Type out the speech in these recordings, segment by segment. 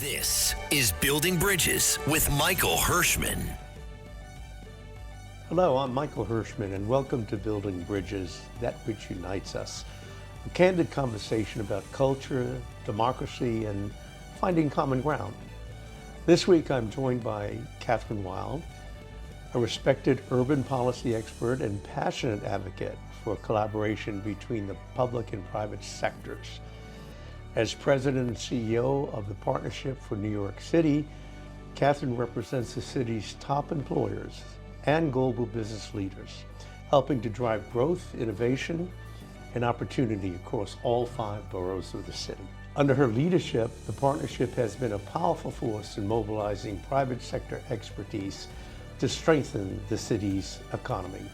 This is Building Bridges with Michael Hershman. Hello, I'm Michael Hershman, and welcome to Building Bridges, that which unites us. A candid conversation about culture, democracy, and finding common ground. This week, I'm joined by Kathryn Wylde, a respected urban policy expert and passionate advocate for collaboration between the public and private sectors. As president and CEO of the Partnership for New York City, Kathryn represents the city's top employers and global business leaders, helping to drive growth, innovation, and opportunity across all 5 boroughs of the city. Under her leadership, the partnership has been a powerful force in mobilizing private sector expertise to strengthen the city's economy.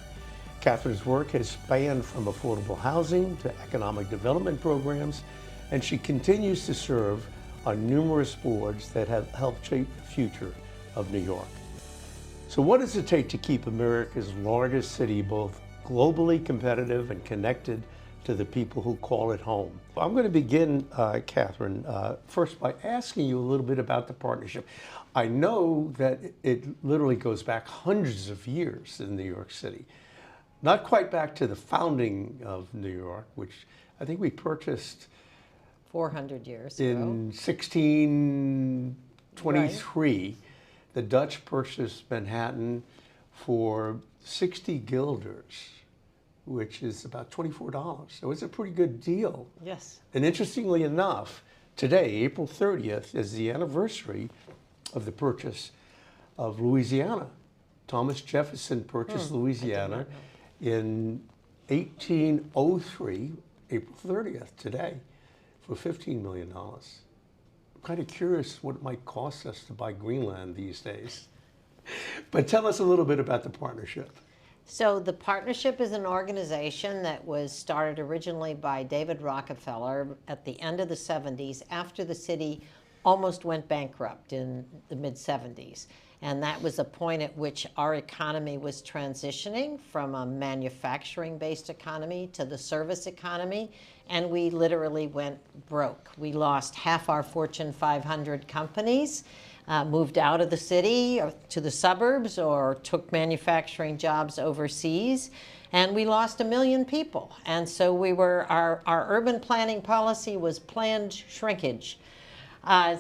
Kathryn's work has spanned from affordable housing to economic development programs, and she continues to serve on numerous boards that have helped shape the future of New York. So what does it take to keep America's largest city both globally competitive and connected to the people who call it home? I'm going to begin, Kathryn, first by asking you a little bit about the partnership. I know that it literally goes back hundreds of years in New York City. Not quite back to the founding of New York, which I think we purchased 400 years in ago. 1623. Right. The Dutch purchased Manhattan for 60 guilders, which is about $24. So it's a pretty good deal. Yes. And interestingly enough, today, April 30th, is the anniversary of the purchase of Louisiana. Thomas Jefferson purchased Louisiana in 1803, April 30th, today, for $15 million. I'm kind of curious what it might cost us to buy Greenland these days. But tell us a little bit about the partnership. So the partnership is an organization that was started originally by David Rockefeller at the end of the 70s, after the city almost went bankrupt in the mid-70s. And that was a point at which our economy was transitioning from a manufacturing-based economy to the service economy, and we literally went broke. We lost half our Fortune 500 companies, moved out of the city or to the suburbs, or took manufacturing jobs overseas, and we lost 1 million people. And so our urban planning policy was planned shrinkage.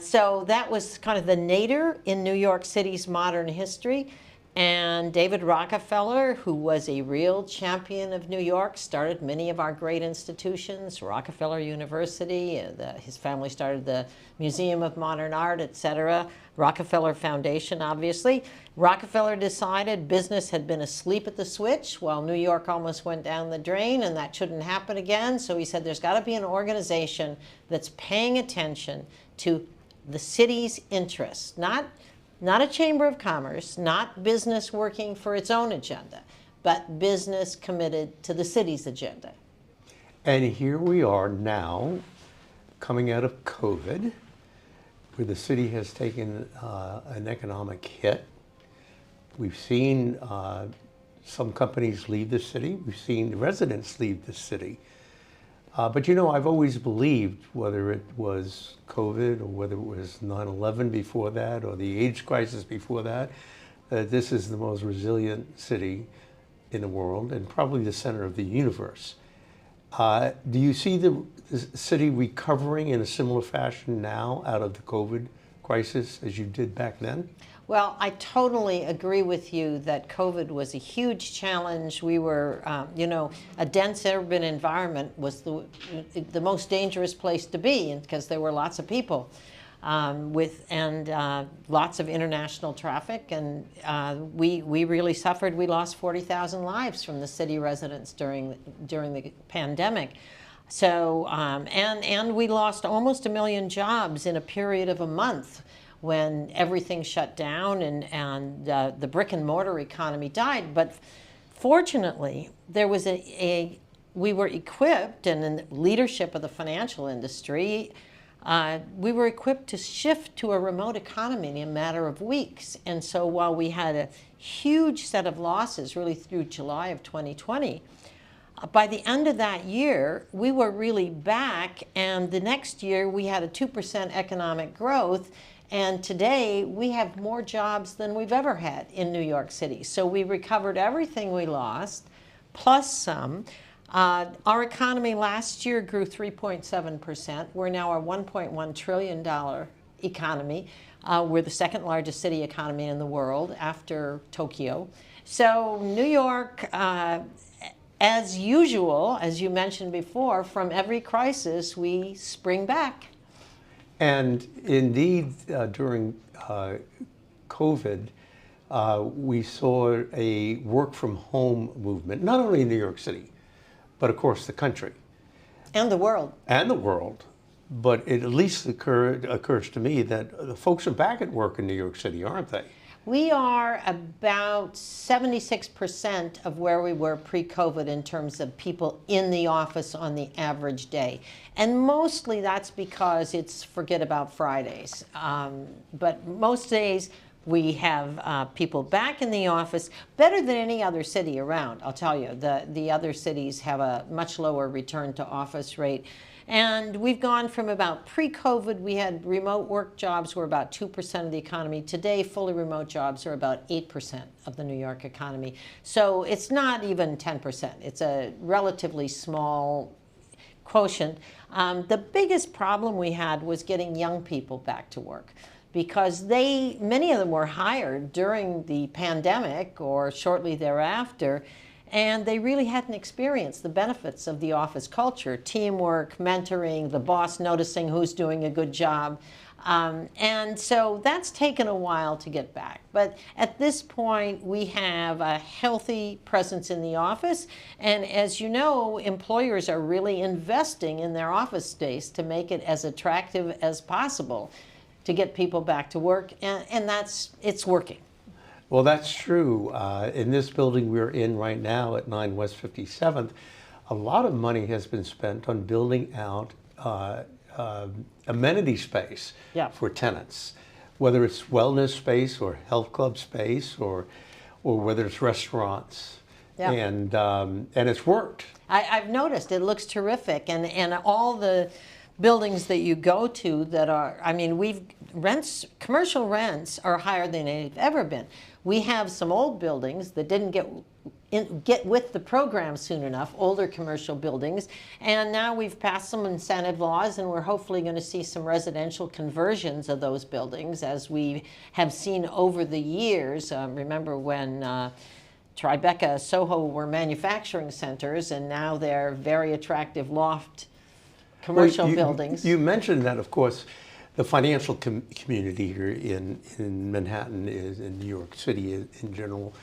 So that was kind of the nadir in New York City's modern history. And David Rockefeller, who was a real champion of New York, started many of our great institutions, Rockefeller University, his family started the Museum of Modern Art, etc., Rockefeller Foundation, obviously. Rockefeller decided business had been asleep at the switch while New York almost went down the drain, and that shouldn't happen again. So he said there's got to be an organization that's paying attention to the city's interests, not a chamber of commerce, not business working for its own agenda, but business committed to the city's agenda. And here we are now, coming out of COVID, where the city has taken an economic hit. We've seen some companies leave the city. We've seen residents leave the city. But you know, I've always believed, whether it was COVID or whether it was 9/11 before that or the AIDS crisis before that, that this is the most resilient city in the world and probably the center of the universe. Do you see the city recovering in a similar fashion now out of the COVID crisis as you did back then? Well, I totally agree with you that COVID was a huge challenge. We were, a dense urban environment was the most dangerous place to be, because there were lots of people lots of international traffic, and we really suffered. We lost 40,000 lives from the city residents during the pandemic. So, and we lost almost 1 million jobs in a period of a month, when everything shut down and the brick and mortar economy died. But fortunately, there was we were equipped, and in the leadership of the financial industry, we were equipped to shift to a remote economy in a matter of weeks. And so while we had a huge set of losses really through July of 2020, by the end of that year, we were really back, and the next year we had a 2% economic growth, And today we have more jobs than we've ever had in New York City. So we recovered everything we lost, plus some. Our economy last year grew 3.7%. We're now a $1.1 trillion economy. We're the second largest city economy in the world after Tokyo. So New York, as usual, as you mentioned before, from every crisis we spring back. And indeed, during COVID, we saw a work from home movement, not only in New York City, but of course the country. And the world. And the world. But it at least occurs to me that the folks are back at work in New York City, aren't they? We are about 76% of where we were pre-COVID in terms of people in the office on the average day. And mostly that's because it's forget about Fridays. But most days we have people back in the office, better than any other city around, I'll tell you. The other cities have a much lower return to office rate. And we've gone from about pre-COVID, we had remote work jobs were about 2% of the economy. Today, fully remote jobs are about 8% of the New York economy. So it's not even 10%. It's a relatively small quotient. The biggest problem we had was getting young people back to work, because many of them were hired during the pandemic or shortly thereafter, and they really hadn't experienced the benefits of the office culture, teamwork, mentoring, the boss noticing who's doing a good job. And so that's taken a while to get back. But at this point, we have a healthy presence in the office. And as you know, employers are really investing in their office space to make it as attractive as possible to get people back to work. And it's working. Well, that's true. In this building we're in right now at 9 West 57th, a lot of money has been spent on building out amenity space for tenants, whether it's wellness space or health club space or whether it's restaurants. Yeah. And it's worked. I've noticed it looks terrific, and all the buildings that you go to that are, I mean, commercial rents are higher than they've ever been. We have some old buildings that didn't get with the program soon enough, older commercial buildings, and now we've passed some incentive laws, and we're hopefully going to see some residential conversions of those buildings, as we have seen over the years. Remember when Tribeca, Soho were manufacturing centers, and now they're very attractive loft commercial buildings. You mentioned that, of course, the financial community here in Manhattan, in New York City in general,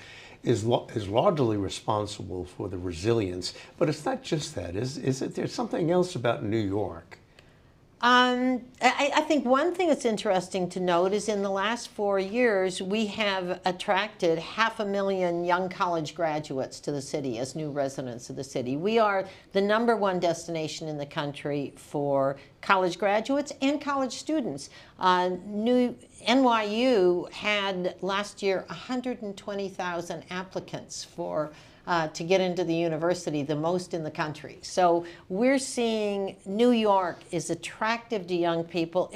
is largely responsible for the resilience. But it's not just that. There's something else about New York? I think one thing that's interesting to note is in the last 4 years, we have attracted 500,000 young college graduates to the city as new residents of the city. We are the #1 destination in the country for college graduates and college students. NYU had last year 120,000 applicants to get into the university, the most in the country. So we're seeing New York is attractive to young people.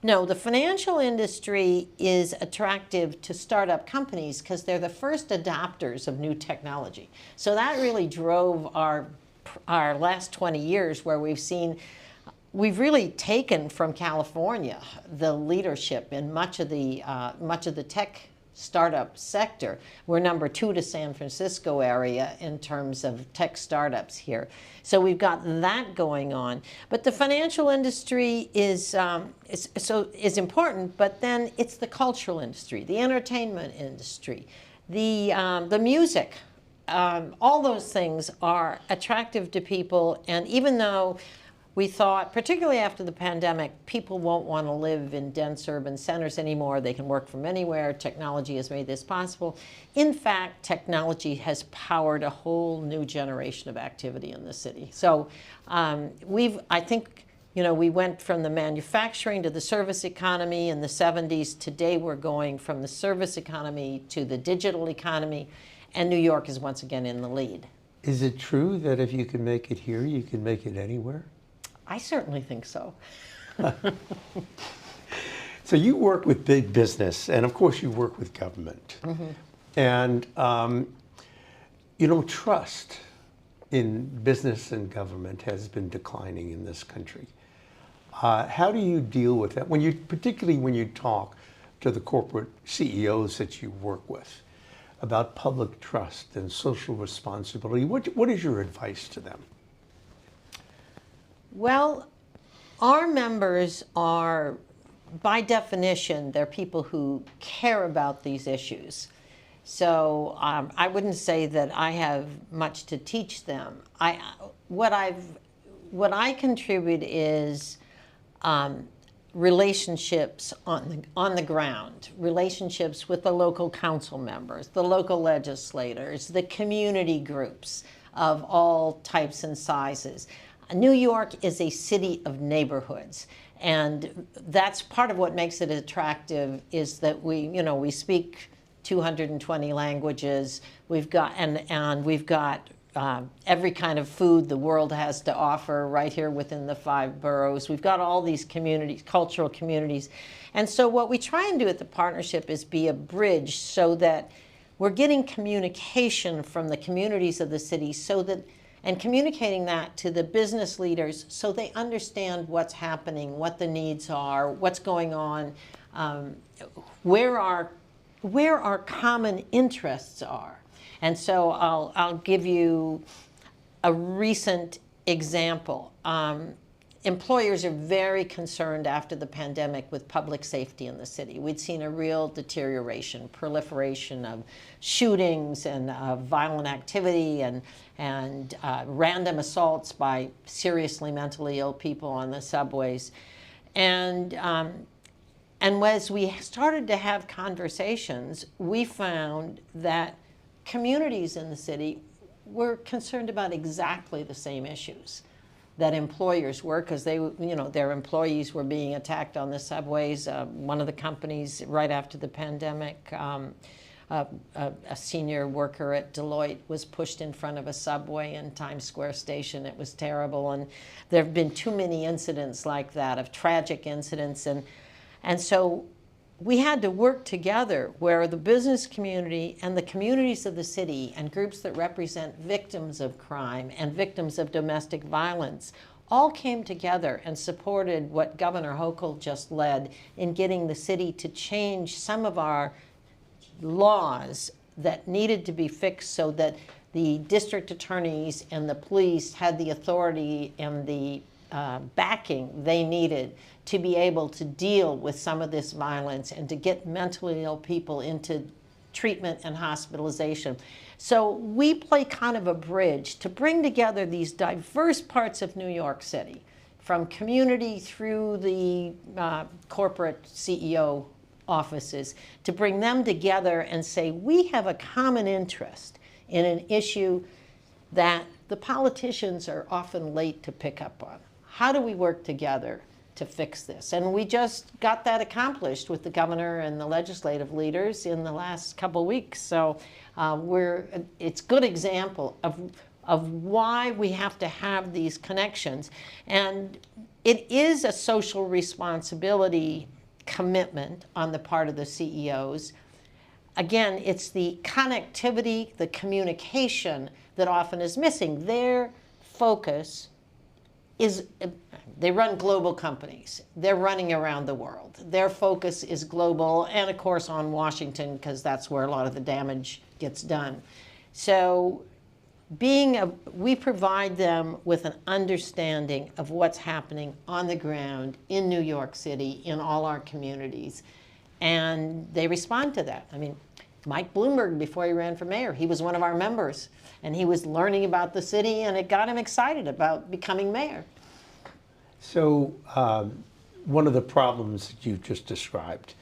The financial industry is attractive to startup companies because they're the first adopters of new technology. So that really drove our last 20 years, where we've really taken from California the leadership in much of the tech startup sector. We're #2 to San Francisco area in terms of tech startups here. So we've got that going on. But the financial industry is important, but then it's the cultural industry, the entertainment industry, the music. All those things are attractive to people, and even though we thought, particularly after the pandemic, people won't want to live in dense urban centers anymore. They can work from anywhere. Technology has made this possible. In fact, technology has powered a whole new generation of activity in the city. So I think, we went from the manufacturing to the service economy in the 70s. Today, we're going from the service economy to the digital economy, and New York is once again in the lead. Is it true that if you can make it here, you can make it anywhere? I certainly think so. It's So you work with big business, and of course you work with government. And trust in business and government has been declining in this country. How do you deal with that, particularly when you talk to the corporate CEOs that you work with about public trust and social responsibility? What is your advice to them? Well, our members are, by definition, they're people who care about these issues. So I wouldn't say that I have much to teach them. What I contribute is relationships on the ground, relationships with the local council members, the local legislators, the community groups of all types and sizes. New York is a city of neighborhoods, and that's part of what makes it attractive, is that we speak 220 languages. We've got we've got every kind of food the world has to offer right here within the 5 boroughs. We've got all these communities, cultural communities. And so what we try and do at the partnership is be a bridge so that we're getting communication from the communities of the city and communicating that to the business leaders so they understand what's happening, what the needs are, what's going on, where our common interests are. And so I'll give you a recent example. Employers are very concerned after the pandemic with public safety in the city. We'd seen a real deterioration, proliferation of shootings and violent activity and random assaults by seriously mentally ill people on the subways. And as we started to have conversations, we found that communities in the city were concerned about exactly the same issues that employers were, because their employees were being attacked on the subways. One of the companies right after the pandemic, a senior worker at Deloitte was pushed in front of a subway in Times Square station. It was terrible, and there have been too many incidents like that, of tragic incidents, and so we had to work together where the business community and the communities of the city and groups that represent victims of crime and victims of domestic violence all came together and supported what Governor Hochul just led in getting the city to change some of our laws that needed to be fixed so that the district attorneys and the police had the authority and the backing they needed to be able to deal with some of this violence and to get mentally ill people into treatment and hospitalization. So we play kind of a bridge to bring together these diverse parts of New York City, from community through the corporate CEO offices, to bring them together and say, we have a common interest in an issue that the politicians are often late to pick up on. How do we work together to fix this? And we just got that accomplished with the governor and the legislative leaders in the last couple weeks. So it's a good example of why we have to have these connections. And it is a social responsibility commitment on the part of the CEOs. Again, it's the connectivity, the communication that often is missing. Their focus is, they run global companies. They're running around the world. Their focus is global, and of course on Washington, because that's where a lot of the damage gets done. So we provide them with an understanding of what's happening on the ground in New York City, in all our communities, and they respond to that. I mean, Mike Bloomberg, before he ran for mayor, he was one of our members, and he was learning about the city, and it got him excited about becoming mayor. So one of the problems that you've just described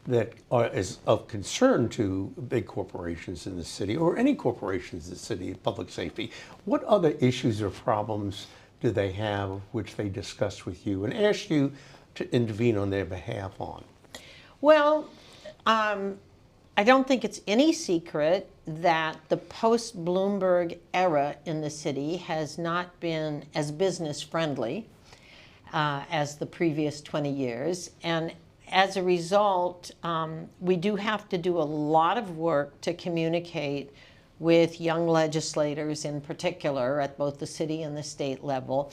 that is of concern to big corporations in the city, or any corporations in the city, public safety, what other issues or problems do they have which they discuss with you and ask you to intervene on their behalf on? Well, I don't think it's any secret that the post-Bloomberg era in the city has not been as business friendly as the previous 20 years. And as a result, we do have to do a lot of work to communicate with young legislators in particular at both the city and the state level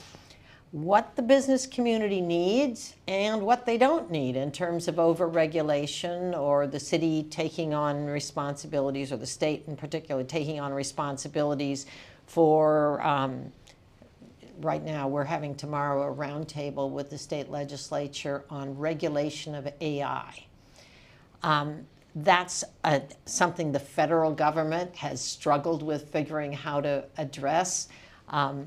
what the business community needs and what they don't need in terms of over-regulation or the city taking on responsibilities, or the state in particular taking on responsibilities for, right now we're having tomorrow a roundtable with the state legislature on regulation of AI. That's something the federal government has struggled with figuring how to address.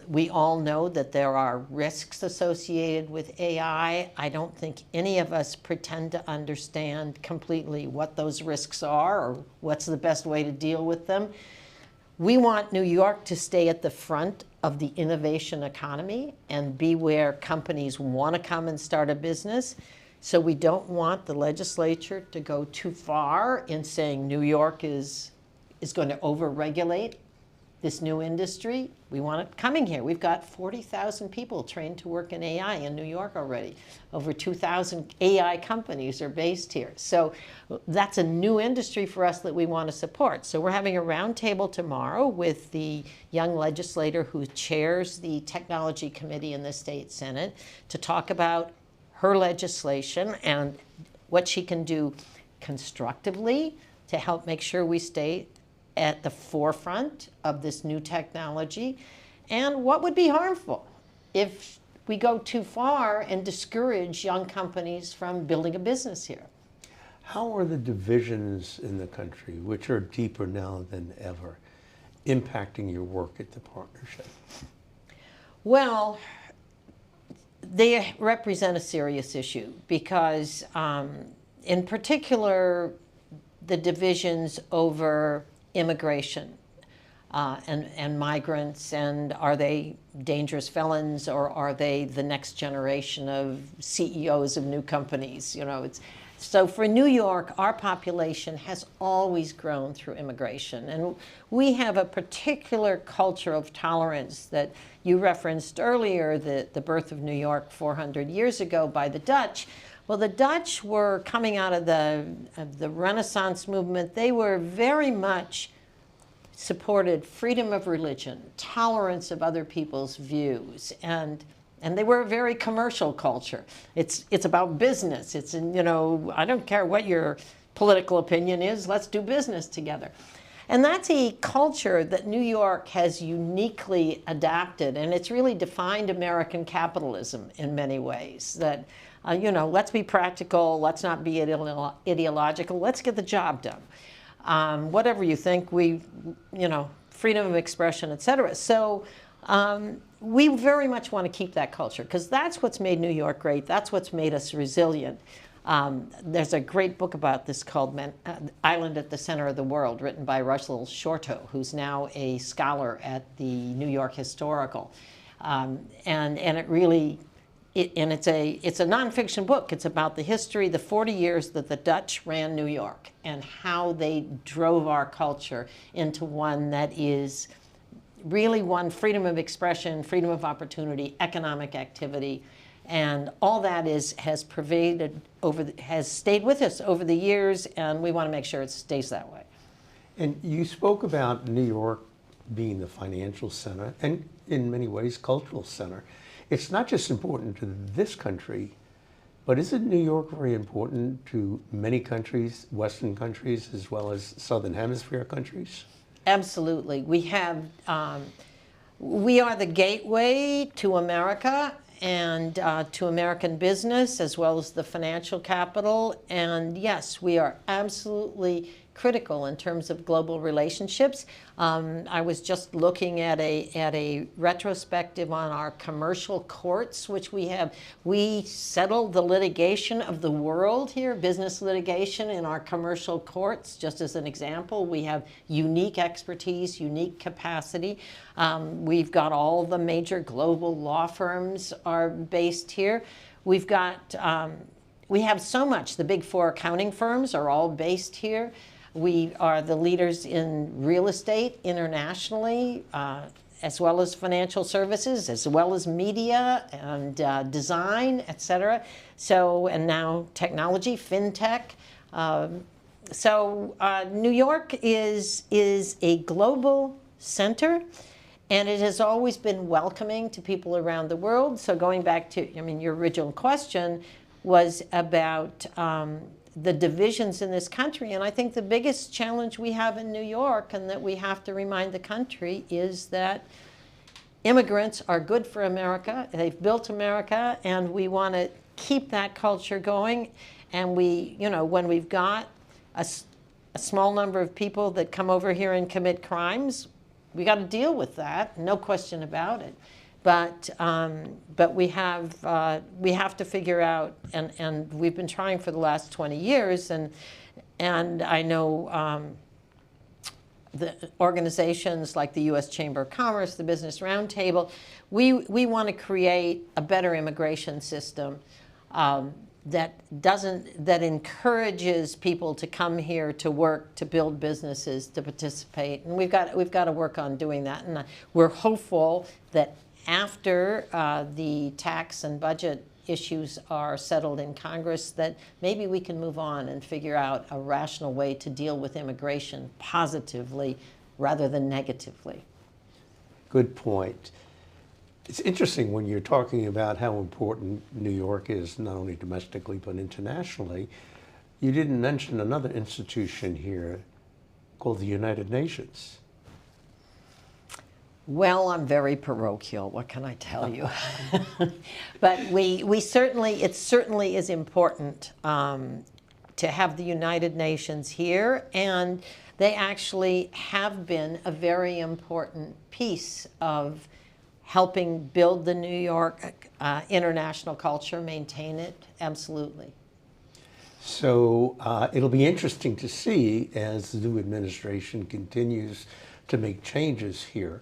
We all know that there are risks associated with AI. I don't think any of us pretend to understand completely what those risks are or what's the best way to deal with them. We want New York to stay at the front of the innovation economy and be where companies want to come and start a business. So we don't want the legislature to go too far in saying New York is going to over-regulate this new industry. We want it coming here. We've got 40,000 people trained to work in AI in New York already. Over 2,000 AI companies are based here. So that's a new industry for us that we want to support. So we're having a roundtable tomorrow with the young legislator who chairs the technology committee in the state Senate to talk about her legislation and what she can do constructively to help make sure we stay at the forefront of this new technology, and what would be harmful if we go too far and discourage young companies from building a business here. How are the divisions in the country, which are deeper now than ever, impacting your work at the partnership? Well, they represent a serious issue because, in particular, the divisions over immigration and migrants, and are they dangerous felons or are they the next generation of CEOs of new companies? You know, so for New York, our population has always grown through immigration, and we have a particular culture of tolerance that you referenced earlier, the birth of New York 400 years ago by the Dutch. Well, the Dutch were coming out of the Renaissance movement. They were very much supported freedom of religion, tolerance of other people's views, and they were a very commercial culture. It's about business. It's, you know, I don't care what your political opinion is, let's do business together. And that's a culture that New York has uniquely adapted, and it's really defined American capitalism in many ways. That, you know, let's be practical, let's not be ideological, let's get the job done. Whatever you think, you know, freedom of expression, et cetera. So we very much want to keep that culture because that's what's made New York great. That's what's made us resilient. There's a great book about this called Island at the Center of the World, written by Russell Shorto, who's now a scholar at the New York Historical. And it really, it's a nonfiction book. It's about the history, the 40 years that the Dutch ran New York and how they drove our culture into one that is really one freedom of expression, freedom of opportunity, economic activity, and all that has stayed with us over the years, and we want to make sure it stays that way. And you spoke about New York being the financial center and in many ways cultural center. It's not just important to this country, but isn't New York very important to many countries, Western countries, as well as Southern Hemisphere countries? Absolutely. We are the gateway to America and to American business, as well as the financial capital. And yes, we are absolutely critical in terms of global relationships. I was just looking at a retrospective on our commercial courts, which we have. We settle the litigation of the world here, business litigation in our commercial courts. Just as an example, we have unique expertise, unique capacity. We've got all the major global law firms are based here. We have so much. The big four accounting firms are all based here. We are the leaders in real estate internationally, as well as financial services, as well as media and design, et cetera. So, and now technology, fintech. New York is a global center, and it has always been welcoming to people around the world. So going back to, your original question was about the divisions in this country. And I think the biggest challenge we have in New York, and that we have to remind the country, is that immigrants are good for America. They've built America, and we want to keep that culture going. And we, when we've got a small number of people that come over here and commit crimes, we got to deal with that, no question about it. But we have to figure out, and we've been trying for the last 20 years, and I know the organizations like the U.S. Chamber of Commerce, the Business Roundtable, we want to create a better immigration system that encourages people to come here to work, to build businesses, to participate, and we've got to work on doing that. And we're hopeful that after the tax and budget issues are settled in Congress, that maybe we can move on and figure out a rational way to deal with immigration positively rather than negatively. Good point. It's interesting when you're talking about how important New York is, not only domestically but internationally. You didn't mention another institution here called the United Nations. Well, I'm very parochial. What can I tell you? But it certainly is important to have the United Nations here, and they actually have been a very important piece of helping build the New York international culture, maintain it, absolutely. So it'll be interesting to see as the new administration continues to make changes here,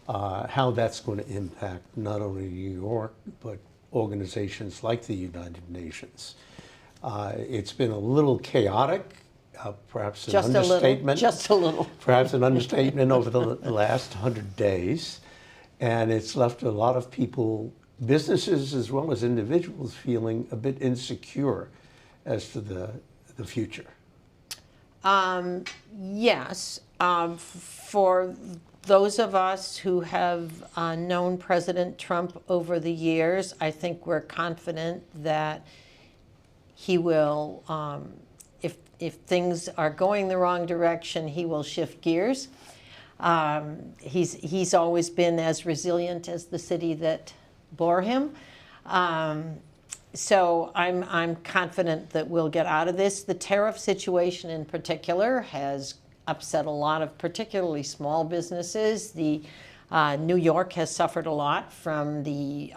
how that's going to impact not only New York, but organizations like the United Nations. It's been a little chaotic, perhaps an understatement. Just a little. Perhaps an understatement over the last 100 days. And it's left a lot of people, businesses as well as individuals, feeling a bit insecure as to the future. Yes. For those of us who have known President Trump over the years, I think we're confident that he will, if things are going the wrong direction, he will shift gears. He's always been as resilient as the city that bore him. So I'm confident that we'll get out of this. The tariff situation in particular has upset a lot of particularly small businesses. New York has suffered a lot from the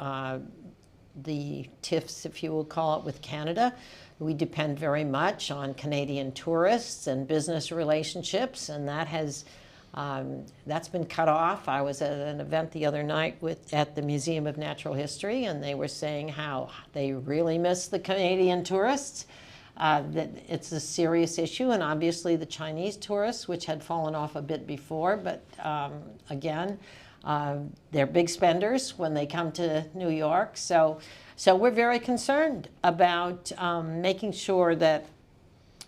tiffs, if you will call it, with Canada. We depend very much on Canadian tourists and business relationships, and that's been cut off. I was at an event the other night at the Museum of Natural History, and they were saying how they really miss the Canadian tourists. That it's a serious issue, and obviously the Chinese tourists, which had fallen off a bit before, but again, they're big spenders when they come to New York. So we're very concerned about making sure that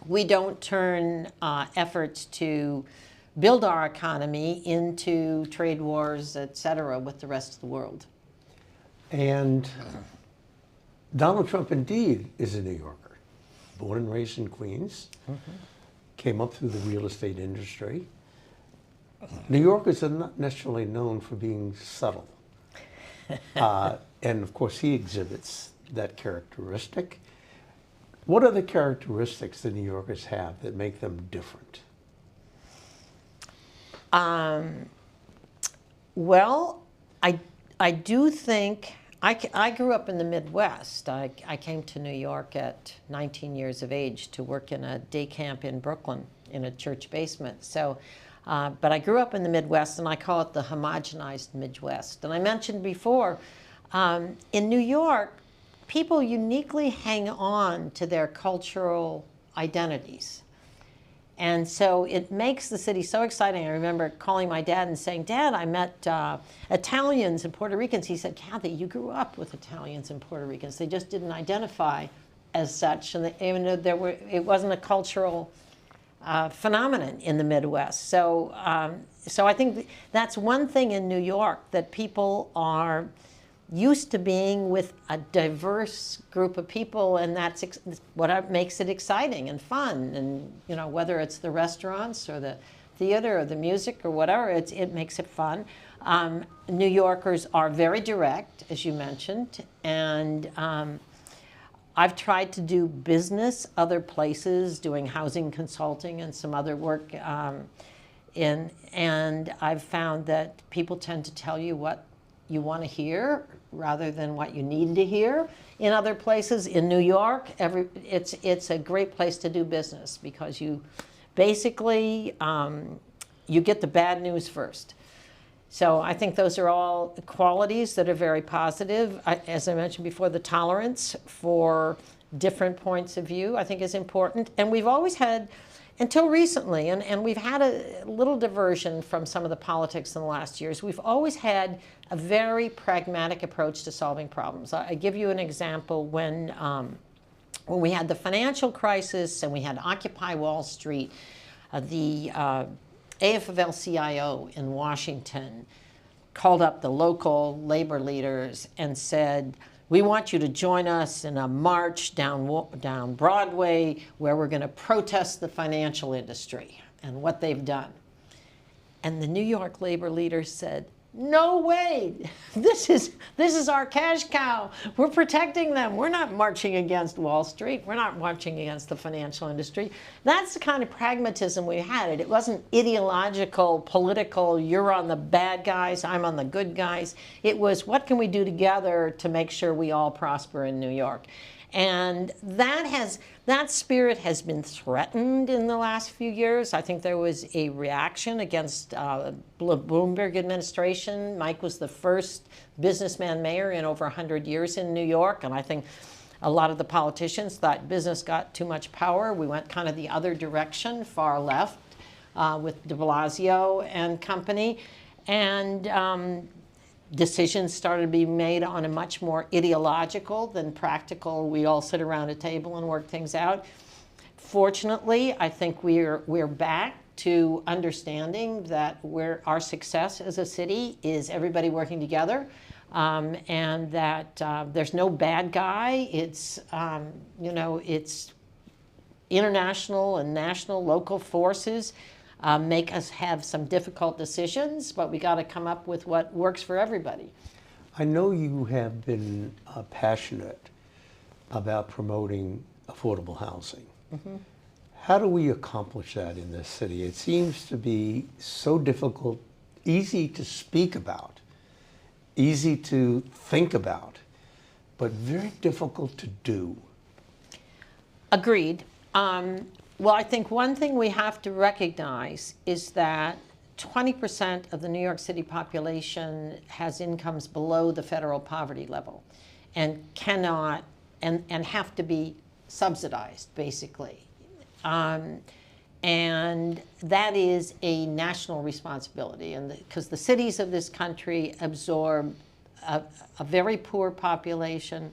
we don't turn efforts to build our economy into trade wars, et cetera, with the rest of the world. And Donald Trump indeed is a New Yorker. Born and raised in Queens, came up through the real estate industry. New Yorkers are not necessarily known for being subtle. And of course, he exhibits that characteristic. What are the characteristics that New Yorkers have that make them different? Well, I do think, I grew up in the Midwest. I came to New York at 19 years of age to work in a day camp in Brooklyn in a church basement. So, but I grew up in the Midwest, and I call it the homogenized Midwest. And I mentioned before, in New York, people uniquely hang on to their cultural identities. And so it makes the city so exciting. I remember calling my dad and saying, Dad, I met Italians and Puerto Ricans. He said, Kathy, you grew up with Italians and Puerto Ricans. They just didn't identify as such. And even though it wasn't a cultural phenomenon in the Midwest. So I think that's one thing in New York, that people are used to being with a diverse group of people, and that's what makes it exciting and fun. And whether it's the restaurants or the theater or the music or whatever, it makes it fun. New Yorkers are very direct, as you mentioned, and I've tried to do business other places, doing housing consulting and some other work, and I've found that people tend to tell you what you want to hear rather than what you need to hear. In other places, in New York, it's a great place to do business, because you basically you get the bad news first. So I think those are all qualities that are very positive. As I mentioned before, the tolerance for different points of view, I think, is important. And we've always had, until recently, and we've had a little diversion from some of the politics in the last years, we've always had a very pragmatic approach to solving problems. I give you an example. When we had the financial crisis and we had Occupy Wall Street, the AFL-CIO in Washington called up the local labor leaders and said, we want you to join us in a march down Broadway where we're going to protest the financial industry and what they've done. And the New York labor leaders said, no way, this is our cash cow. We're protecting them. We're not marching against Wall Street. We're not marching against the financial industry. That's the kind of pragmatism we had. It wasn't ideological, political, you're on the bad guys, I'm on the good guys. It was, what can we do together to make sure we all prosper in New York? And that spirit has been threatened in the last few years. I think there was a reaction against the Bloomberg administration. Mike was the first businessman mayor in over 100 years in New York, and I think a lot of the politicians thought business got too much power. We went kind of the other direction, far left, with de Blasio and company. And decisions started to be made on a much more ideological than practical. We all sit around a table and work things out. Fortunately, I think we're back to understanding that our success as a city is everybody working together, and that there's no bad guy. It's it's international and national, local forces make us have some difficult decisions, but we got to come up with what works for everybody. I know you have been passionate about promoting affordable housing. Mm-hmm. How do we accomplish that in this city? It seems to be so difficult, easy to speak about, easy to think about, but very difficult to do. Agreed. Well, I think one thing we have to recognize is that 20% of the New York City population has incomes below the federal poverty level and cannot and have to be subsidized, basically. And that is a national responsibility, and because the cities of this country absorb a very poor population,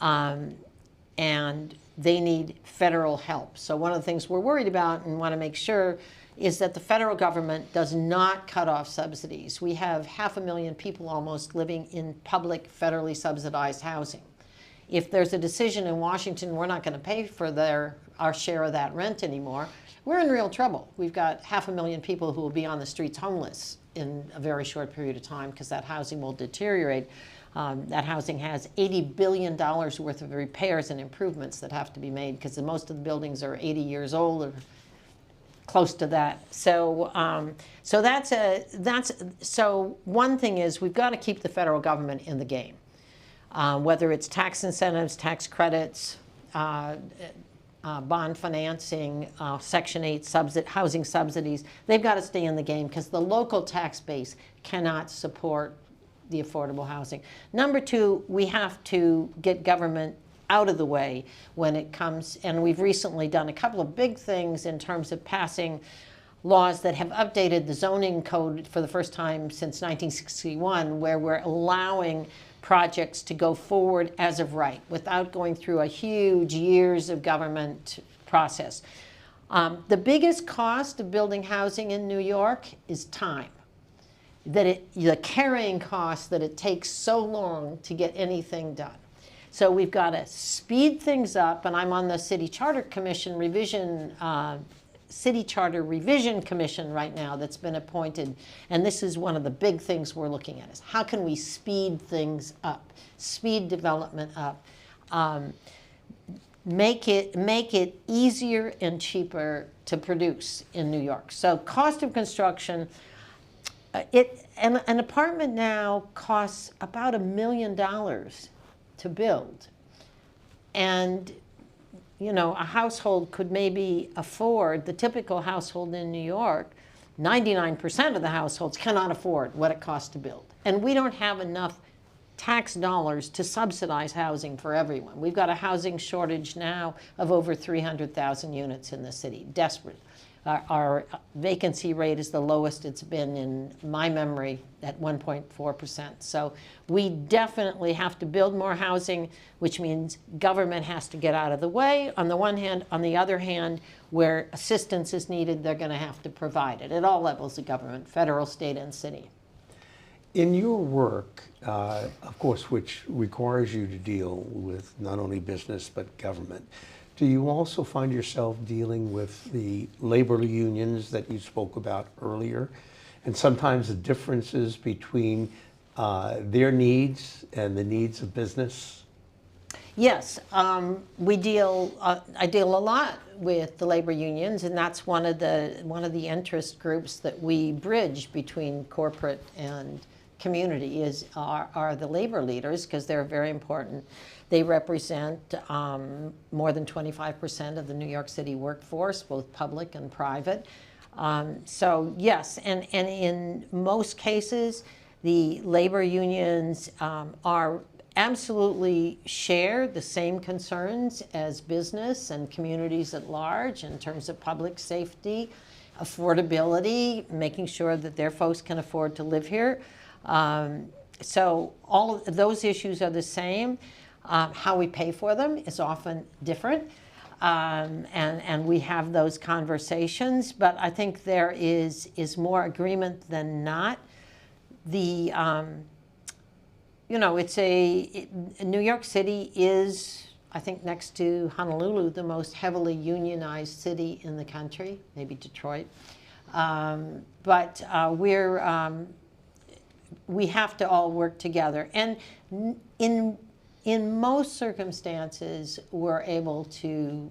and they need federal help. So one of the things we're worried about and want to make sure is that the federal government does not cut off subsidies. We have 500,000 people almost living in public, federally subsidized housing. If there's a decision in Washington, we're not going to pay for our share of that rent anymore, we're in real trouble. We've got 500,000 people who will be on the streets homeless in a very short period of time because that housing will deteriorate. That housing has $80 billion worth of repairs and improvements that have to be made because most of the buildings are 80 years old or close to that. So, so one thing is we've got to keep the federal government in the game, whether it's tax incentives, tax credits, bond financing, Section 8 housing subsidies. They've got to stay in the game because the local tax base cannot support the affordable housing. Number two, we have to get government out of the way when it comes, and we've recently done a couple of big things in terms of passing laws that have updated the zoning code for the first time since 1961, where we're allowing projects to go forward as of right without going through a huge years of government process. The biggest cost of building housing in New York is time. The carrying cost that it takes so long to get anything done. So we've got to speed things up, and I'm on the City Charter Commission City Charter Revision Commission right now that's been appointed, and this is one of the big things we're looking at, is how can we speed things up, speed development up, make it easier and cheaper to produce in New York. So cost of construction, an apartment now costs about $1 million to build, and you know, a household could maybe afford, the typical household in New York, 99% of the households cannot afford what it costs to build. And we don't have enough tax dollars to subsidize housing for everyone. We've got a housing shortage now of over 300,000 units in the city, desperate. Our vacancy rate is the lowest it's been in my memory at 1.4%. So we definitely have to build more housing, which means government has to get out of the way on the one hand. On the other hand, where assistance is needed, they're going to have to provide it at all levels of government, federal, state, and city. In your work, of course, which requires you to deal with not only business but government, do you also find yourself dealing with the labor unions that you spoke about earlier, and sometimes the differences between their needs and the needs of business? Yes, I deal a lot with the labor unions, and that's one of the interest groups that we bridge between corporate and community are the labor leaders, because they're very important. They represent more than 25% of the New York City workforce, both public and private. So yes, and in most cases, the labor unions are absolutely share the same concerns as business and communities at large in terms of public safety, affordability, making sure that their folks can afford to live here. So all of those issues are the same. How we pay for them is often different, and we have those conversations, but I think there is more agreement than not. New York City is, I think, next to Honolulu, the most heavily unionized city in the country, maybe Detroit. But we have to all work together. And in most circumstances, we're able to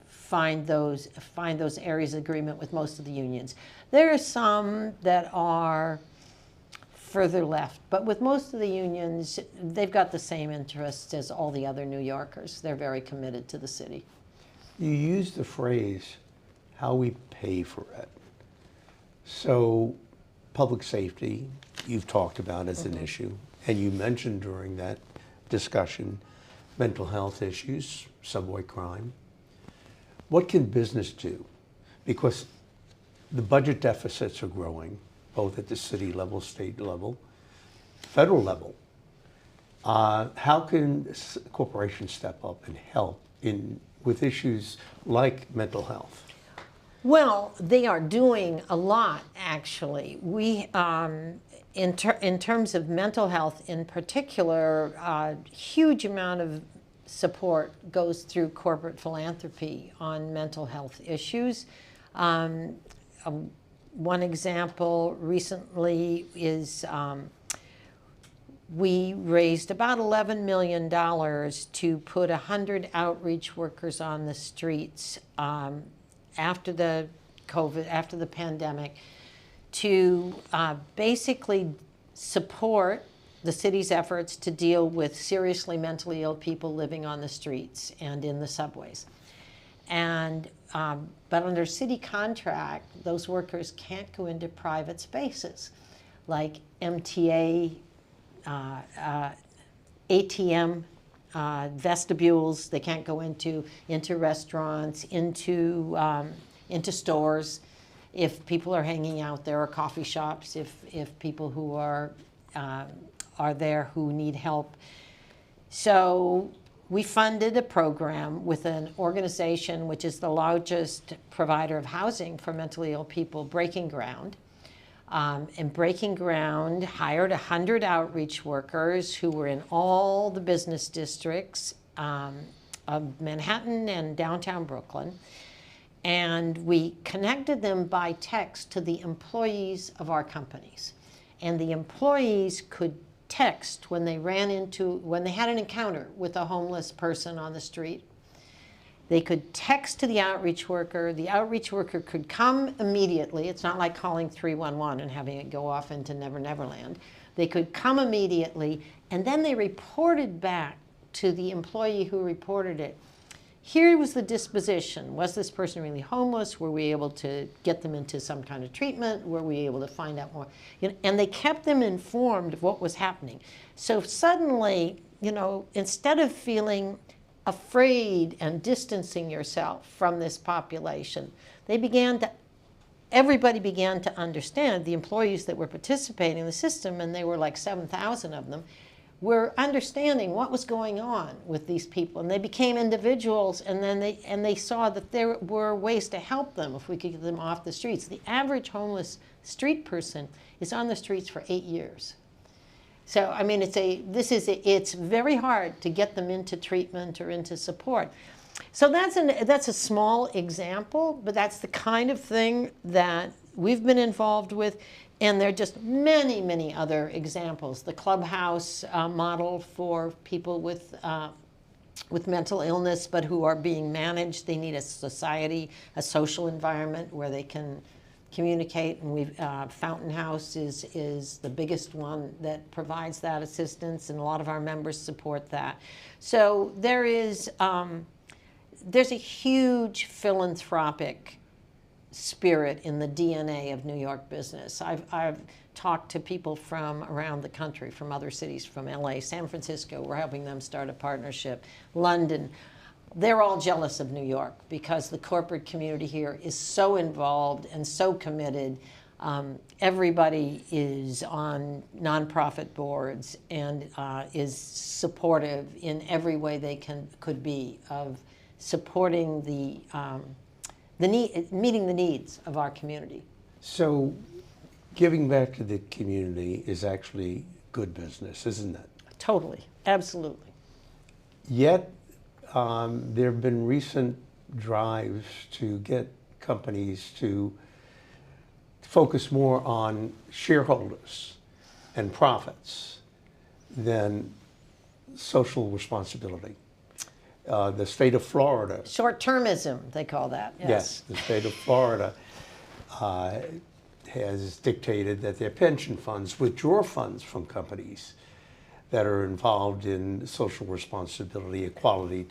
find those areas of agreement with most of the unions. There are some that are further left, but with most of the unions, they've got the same interests as all the other New Yorkers. They're very committed to the city. You use the phrase, how we pay for it. So public safety, you've talked about as an issue, and you mentioned during that discussion mental health issues, subway crime. What can business do? Because the budget deficits are growing, both at the city level, state level, federal level. How can corporations step up and help with issues like mental health? Well, they are doing a lot, actually. We, in terms of mental health in particular, a huge amount of support goes through corporate philanthropy on mental health issues. One example recently is we raised about $11 million to put 100 outreach workers on the streets after the pandemic, to basically support the city's efforts to deal with seriously mentally ill people living on the streets and in the subways. And but under city contract, those workers can't go into private spaces like MTA, ATM vestibules. They can't go into restaurants, into stores. If people are hanging out there, or coffee shops, if people who are there who need help. So we funded a program with an organization which is the largest provider of housing for mentally ill people, Breaking Ground. And Breaking Ground hired 100 outreach workers who were in all the business districts of Manhattan and downtown Brooklyn. And we connected them by text to the employees of our companies. And the employees could text when they had an encounter with a homeless person on the street. They could text to the outreach worker. The outreach worker could come immediately. It's not like calling 311 and having it go off into Never Never Land. They could come immediately, and then they reported back to the employee who reported it. Here was the disposition. Was this person really homeless? Were we able to get them into some kind of treatment? Were we able to find out more? And they kept them informed of what was happening. So suddenly, instead of feeling afraid and distancing yourself from this population, everybody began to understand, the employees that were participating in the system, and there were like 7,000 of them, were understanding what was going on with these people, and they became individuals, and then they saw that there were ways to help them if we could get them off the streets. The average homeless street person is on the streets for 8 years. So I mean, it's very hard to get them into treatment or into support. So that's a small example, but that's the kind of thing that we've been involved with. And there are just many, many other examples. The clubhouse model for people with mental illness, but who are being managed. They need a society, a social environment where they can communicate. And Fountain House is the biggest one that provides that assistance, and a lot of our members support that. So there's a huge philanthropic spirit in the DNA of New York business. I've talked to people from around the country, from other cities, from LA, San Francisco. We're helping them start a partnership. London. They're all jealous of New York because the corporate community here is so involved and so committed. Everybody is on nonprofit boards and is supportive in every way they could be of supporting meeting the needs of our community. So giving back to the community is actually good business, isn't it? Totally, absolutely. Yet there have been recent drives to get companies to focus more on shareholders and profits than social responsibility. The state of Florida. Short-termism, they call that. Yes, the state of Florida has dictated that their pension funds withdraw funds from companies that are involved in social responsibility, equality,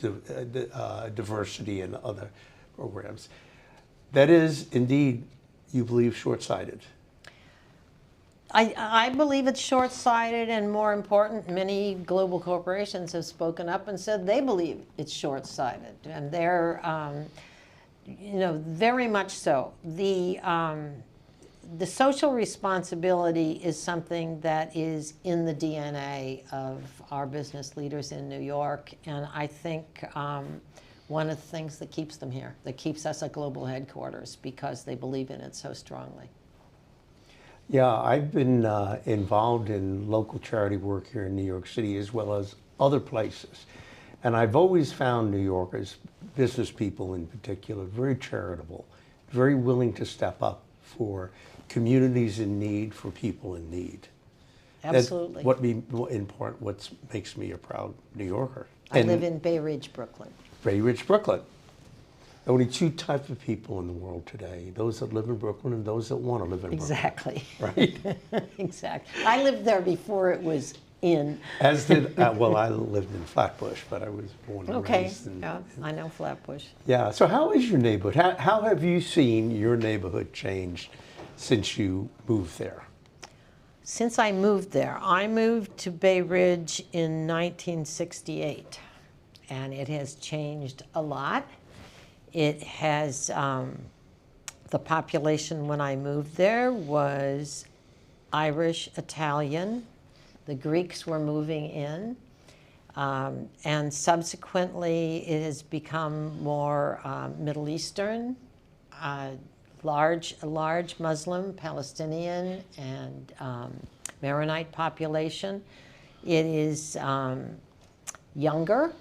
diversity, and other programs. That is indeed, you believe, short-sighted. I believe it's short-sighted, and more important, many global corporations have spoken up and said they believe it's short-sighted, and they're, very much so. The social responsibility is something that is in the DNA of our business leaders in New York, and I think one of the things that keeps them here, that keeps us at global headquarters, because they believe in it so strongly. Yeah, I've been involved in local charity work here in New York City as well as other places. And I've always found New Yorkers, business people in particular, very charitable, very willing to step up for communities in need, for people in need. Absolutely. That's what makes me a proud New Yorker. I live in Bay Ridge, Brooklyn. Bay Ridge, Brooklyn. Only two types of people in the world today, those that live in Brooklyn and those that want to live in Brooklyn. Exactly. Right? Exactly. I lived there before it was in. As did, well, I lived in Flatbush, but I was born and raised in. Yeah, I know Flatbush. Yeah, so how is your neighborhood? How have you seen your neighborhood change since you moved there? Since I moved there, I moved to Bay Ridge in 1968. and it has changed a lot. It has, the population when I moved there was Irish, Italian. The Greeks were moving in. And subsequently, it has become more Middle Eastern, large Muslim, Palestinian, and Maronite population. It is younger,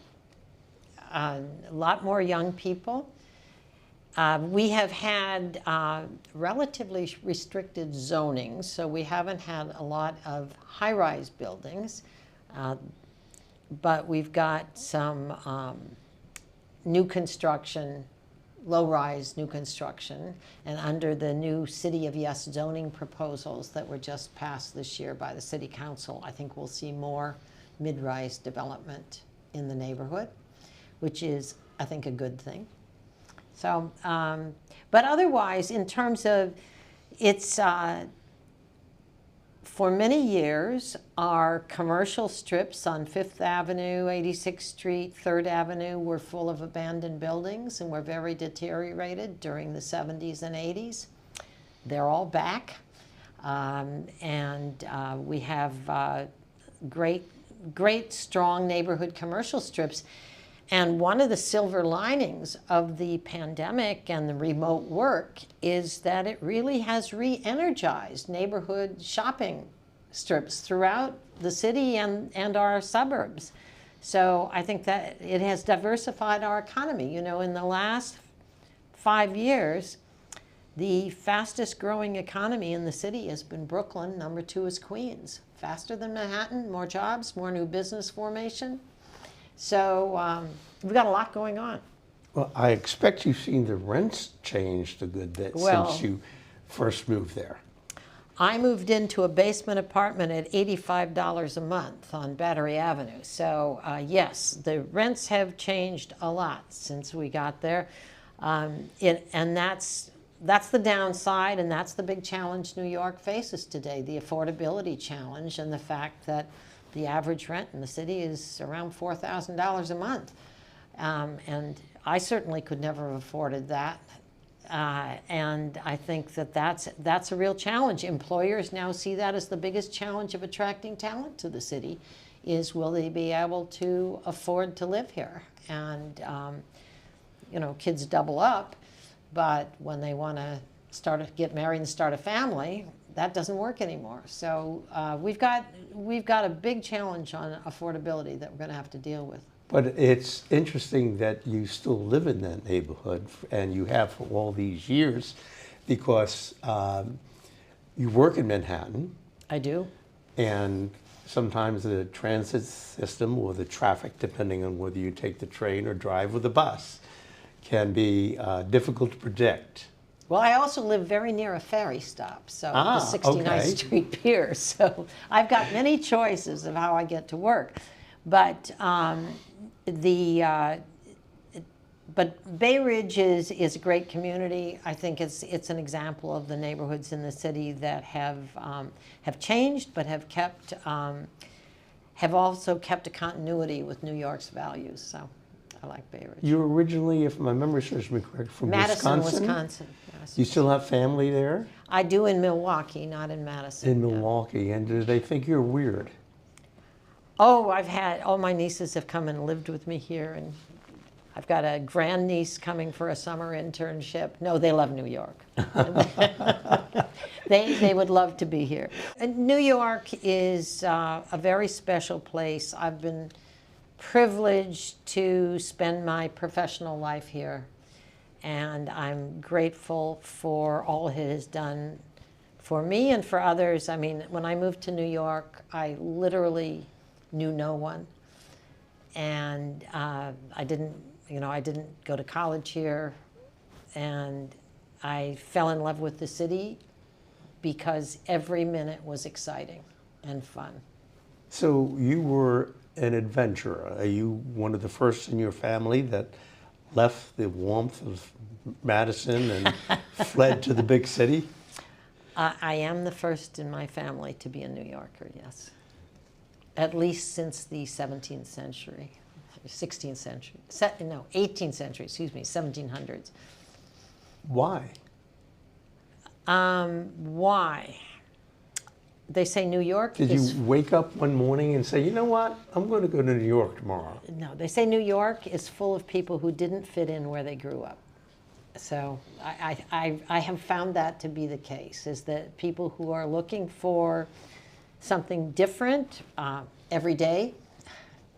a lot more young people. We have had relatively restricted zoning, so we haven't had a lot of high-rise buildings, but we've got some new construction, low-rise new construction, and under the new City of Yes zoning proposals that were just passed this year by the City Council, I think we'll see more mid-rise development in the neighborhood, which is, I think, a good thing. So, but otherwise, in terms of it's, for many years, our commercial strips on 5th Avenue, 86th Street, 3rd Avenue were full of abandoned buildings and were very deteriorated during the 70s and 80s. They're all back, and we have great, strong neighborhood commercial strips. And one of the silver linings of the pandemic and the remote work is that it really has re-energized neighborhood shopping strips throughout the city and our suburbs. So I think that it has diversified our economy. You know, in the last 5 years, the fastest growing economy in the city has been Brooklyn. Number 2 is Queens. Faster than Manhattan, more jobs, more new business formation. So we've got a lot going on. Well, I expect you've seen the rents changed a good bit since you first moved there. I moved into a basement apartment at $85 a month on Battery Avenue. So yes, the rents have changed a lot since we got there. And that's the downside, and that's the big challenge New York faces today, the affordability challenge, and the fact that the average rent in the city is around $4,000 a month. And I certainly could never have afforded that. And I think that that's a real challenge. Employers now see that as the biggest challenge of attracting talent to the city, is will they be able to afford to live here? And, you know, kids double up, but when they want to get married and start a family, that doesn't work anymore. So we've got a big challenge on affordability that we're going to have to deal with. But it's interesting that you still live in that neighborhood, and you have for all these years, because you work in Manhattan. I do. And sometimes the transit system or the traffic, depending on whether you take the train or drive with the bus, can be difficult to predict. Well, I also live very near a ferry stop, so the 69th okay. Street Pier. So I've got many choices of how I get to work. But but Bay Ridge is a great community. I think it's an example of the neighborhoods in the city that have changed, but have also kept a continuity with New York's values. So I like Bay Ridge. You're originally, if my memory serves me correct, from Madison, Wisconsin? Wisconsin. You still have family there? I do in Milwaukee, not in Madison. In no. Milwaukee, and do they think you're weird? Oh, all my nieces have come and lived with me here, and I've got a grandniece coming for a summer internship. No, they love New York. They would love to be here. And New York is a very special place. I've been privileged to spend my professional life here, and I'm grateful for all it has done for me and for others. I mean, when I moved to New York, I literally knew no one, and I didn't go to college here, and I fell in love with the city because every minute was exciting and fun. So you were an adventurer. Are you one of the first in your family that left the warmth of Madison and fled to the big city? I am the first in my family to be a New Yorker, yes. At least since the 17th century. 16th century, 18th century, 1700s. Why? Why? They say New York Did is... you wake up one morning and say, you know what, I'm going to go to New York tomorrow? No, they say New York is full of people who didn't fit in where they grew up. So I have found that to be the case, is that people who are looking for something different every day,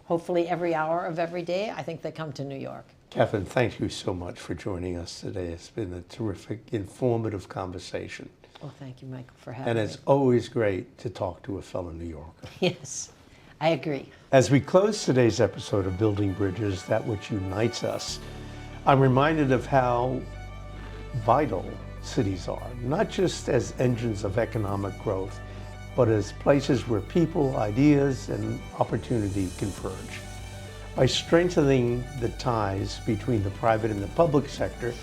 hopefully every hour of every day, I think they come to New York. Kathryn, thank you so much for joining us today. It's been a terrific, informative conversation. Well, thank you, Michael, for having And me. it's always great to talk to a fellow New Yorker. Yes, I agree. As we close today's episode of Building Bridges, that which unites us, I'm reminded of how vital cities are, not just as engines of economic growth, but as places where people, ideas, and opportunity converge. By strengthening the ties between the private and the public sector,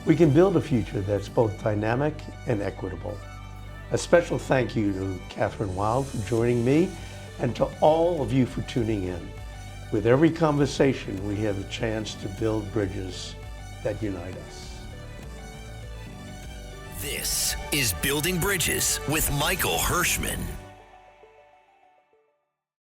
we can build a future that's both dynamic and equitable. A special thank you to Kathryn Wylde for joining me, and to all of you for tuning in. With every conversation, we have a chance to build bridges that unite us. This is Building Bridges with Michael Hershman.